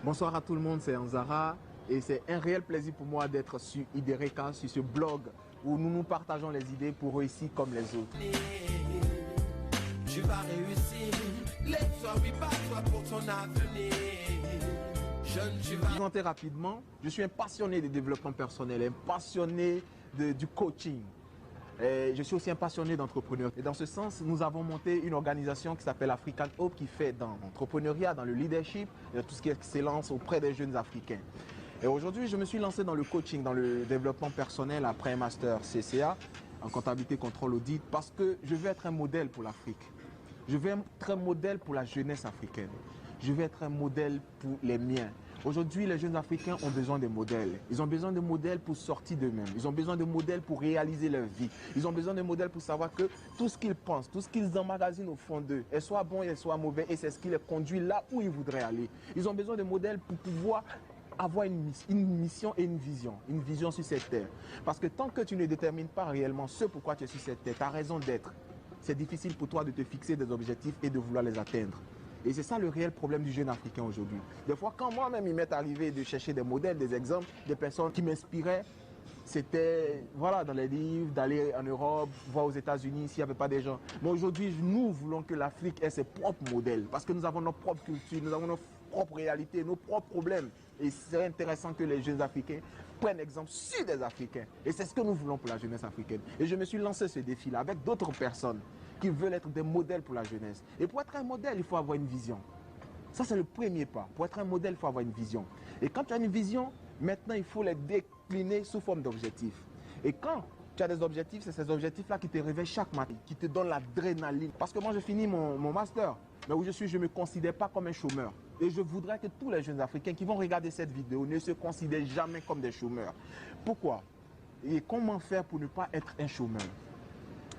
Bonsoir à tout le monde, c'est Anzara et c'est un réel plaisir pour moi d'être sur Idereka, sur ce blog où nous nous partageons les idées pour réussir comme les autres. Tu vas réussir, lève-toi, oui, bats-toi pour ton avenir. Jeune, tu vas... Présenter rapidement, je suis un passionné de développement personnel, un passionné du coaching. Et je suis aussi un passionné d'entrepreneuriat. Et dans ce sens, nous avons monté une organisation qui s'appelle African Hope qui fait dans l'entrepreneuriat, dans le leadership, et dans tout ce qui est excellence auprès des jeunes Africains. Et aujourd'hui, je me suis lancé dans le coaching, dans le développement personnel après un master CCA en comptabilité, contrôle, audit, parce que je veux être un modèle pour l'Afrique. Je veux être un modèle pour la jeunesse africaine. Je veux être un modèle pour les miens. Aujourd'hui, les jeunes Africains ont besoin de modèles. Ils ont besoin de modèles pour sortir d'eux-mêmes. Ils ont besoin de modèles pour réaliser leur vie. Ils ont besoin de modèles pour savoir que tout ce qu'ils pensent, tout ce qu'ils emmagasinent au fond d'eux, est soit bon et soit mauvais, et c'est ce qui les conduit là où ils voudraient aller. Ils ont besoin de modèles pour pouvoir avoir une mission et une vision sur cette terre. Parce que tant que tu ne détermines pas réellement ce pourquoi tu es sur cette terre, ta raison d'être, c'est difficile pour toi de te fixer des objectifs et de vouloir les atteindre. Et c'est ça le réel problème du jeune africain aujourd'hui. Des fois, quand moi-même il m'est arrivé de chercher des modèles, des exemples, des personnes qui m'inspiraient, c'était voilà, dans les livres, d'aller en Europe, voir aux États-Unis s'il n'y avait pas des gens. Mais aujourd'hui, nous voulons que l'Afrique ait ses propres modèles parce que nous avons nos propres cultures, nous avons nos propres réalités, nos propres problèmes. Et c'est intéressant que les jeunes Africains prennent exemple sur des Africains. Et c'est ce que nous voulons pour la jeunesse africaine. Et je me suis lancé ce défi-là avec d'autres personnes qui veulent être des modèles pour la jeunesse. Et pour être un modèle, il faut avoir une vision. Ça, c'est le premier pas. Pour être un modèle, il faut avoir une vision. Et quand tu as une vision, maintenant, il faut les décliner sous forme d'objectifs. Et quand tu as des objectifs, c'est ces objectifs-là qui te réveillent chaque matin, qui te donnent l'adrénaline. Parce que moi, je finis mon master, mais où je suis, je ne me considère pas comme un chômeur. Et je voudrais que tous les jeunes Africains qui vont regarder cette vidéo ne se considèrent jamais comme des chômeurs. Pourquoi? Et comment faire pour ne pas être un chômeur?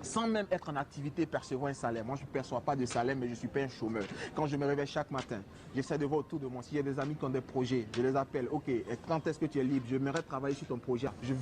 Sans même être en activité, percevoir un salaire. Moi, je ne perçois pas de salaire, mais je ne suis pas un chômeur. Quand je me réveille chaque matin, j'essaie de voir autour de moi. S'il y a des amis qui ont des projets, je les appelle. Ok, quand est-ce que tu es libre? J'aimerais travailler sur ton projet. Je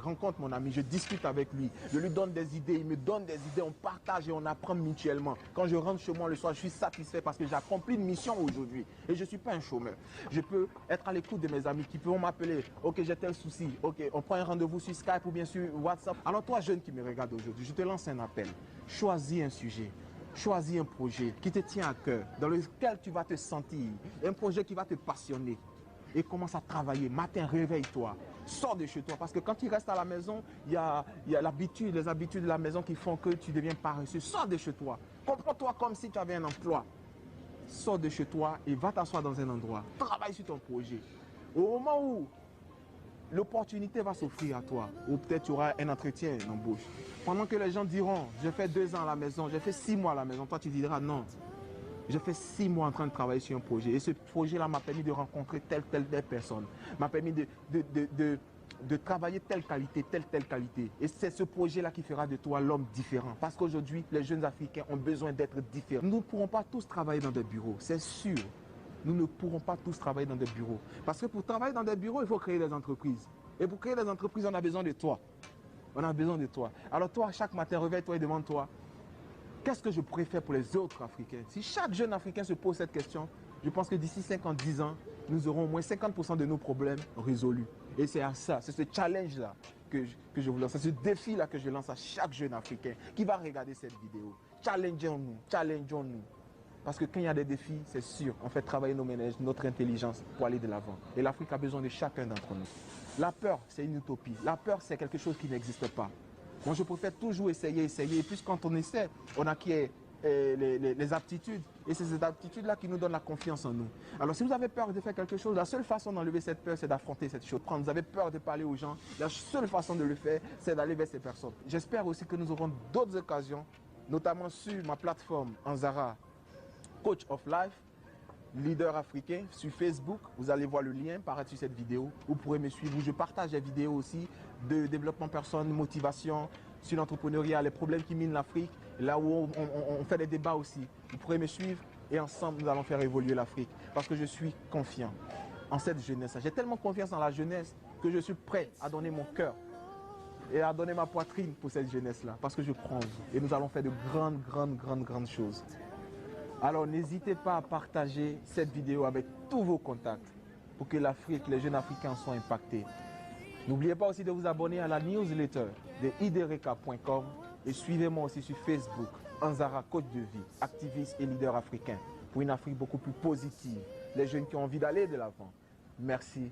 rencontre mon ami, je discute avec lui. Je lui donne des idées, il me donne des idées. On partage et on apprend mutuellement. Quand je rentre chez moi le soir, je suis satisfait parce que j'ai accompli une mission aujourd'hui. Et je ne suis pas un chômeur. Je peux être à l'écoute de mes amis qui peuvent m'appeler. Ok, j'ai tel souci. Ok, on prend un rendez-vous sur Skype ou bien sur WhatsApp. Alors toi, jeune qui me regarde aujourd'hui, je te lance un appel. Choisis un sujet, choisis un projet qui te tient à cœur, dans lequel tu vas te sentir, un projet qui va te passionner et commence à travailler. Matin, réveille-toi, sors de chez toi parce que quand tu restes à la maison, il y a l'habitude, les habitudes de la maison qui font que tu deviens paresseux. Sors de chez toi, comprends-toi comme si tu avais un emploi. Sors de chez toi et va t'asseoir dans un endroit, travaille sur ton projet. Au moment où l'opportunité va s'offrir à toi, ou peut-être tu auras un entretien, une embauche. Pendant que les gens diront, j'ai fait 2 ans à la maison, j'ai fait 6 mois à la maison, toi tu diras non. J'ai fait 6 mois en train de travailler sur un projet. Et ce projet-là m'a permis de rencontrer telle personne. M'a permis de travailler telle qualité. Et c'est ce projet-là qui fera de toi l'homme différent. Parce qu'aujourd'hui, les jeunes Africains ont besoin d'être différents. Nous ne pourrons pas tous travailler dans des bureaux, c'est sûr. Nous ne pourrons pas tous travailler dans des bureaux. Parce que pour travailler dans des bureaux, il faut créer des entreprises. Et pour créer des entreprises, on a besoin de toi. On a besoin de toi. Alors toi, chaque matin, réveille-toi et demande-toi, qu'est-ce que je pourrais faire pour les autres Africains? Si chaque jeune Africain se pose cette question, je pense que d'ici 5 ans, 10 ans, nous aurons au moins 50% de nos problèmes résolus. Et c'est à ça, c'est ce challenge-là que je vous lance, c'est ce défi-là que je lance à chaque jeune Africain qui va regarder cette vidéo. Challengeons-nous. Parce que quand il y a des défis, c'est sûr, on fait travailler nos ménages, notre intelligence pour aller de l'avant. Et l'Afrique a besoin de chacun d'entre nous. La peur, c'est une utopie. La peur, c'est quelque chose qui n'existe pas. Moi, je préfère toujours essayer. Et puis, quand on essaie, on acquiert les aptitudes. Et c'est ces aptitudes-là qui nous donnent la confiance en nous. Alors, si vous avez peur de faire quelque chose, la seule façon d'enlever cette peur, c'est d'affronter cette chose. Quand vous avez peur de parler aux gens, la seule façon de le faire, c'est d'aller vers ces personnes. J'espère aussi que nous aurons d'autres occasions, notamment sur ma plateforme Anzara, Coach of Life, leader africain, sur Facebook. Vous allez voir le lien paraître sur cette vidéo. Vous pourrez me suivre. Je partage des vidéos aussi de développement personnel, motivation, sur l'entrepreneuriat, les problèmes qui minent l'Afrique. Là où on fait des débats aussi. Vous pourrez me suivre et ensemble, nous allons faire évoluer l'Afrique. Parce que je suis confiant en cette jeunesse. J'ai tellement confiance en la jeunesse que je suis prêt à donner mon cœur et à donner ma poitrine pour cette jeunesse-là. Parce que je crois en vous. Et nous allons faire de grandes choses. Alors n'hésitez pas à partager cette vidéo avec tous vos contacts. pour que l'Afrique, les jeunes Africains soient impactés. N'oubliez pas aussi de vous abonner à la newsletter de idereka.com et suivez-moi aussi sur Facebook, Anzara Coach de vie, activiste et leader africain, pour une Afrique beaucoup plus positive, les jeunes qui ont envie d'aller de l'avant. Merci.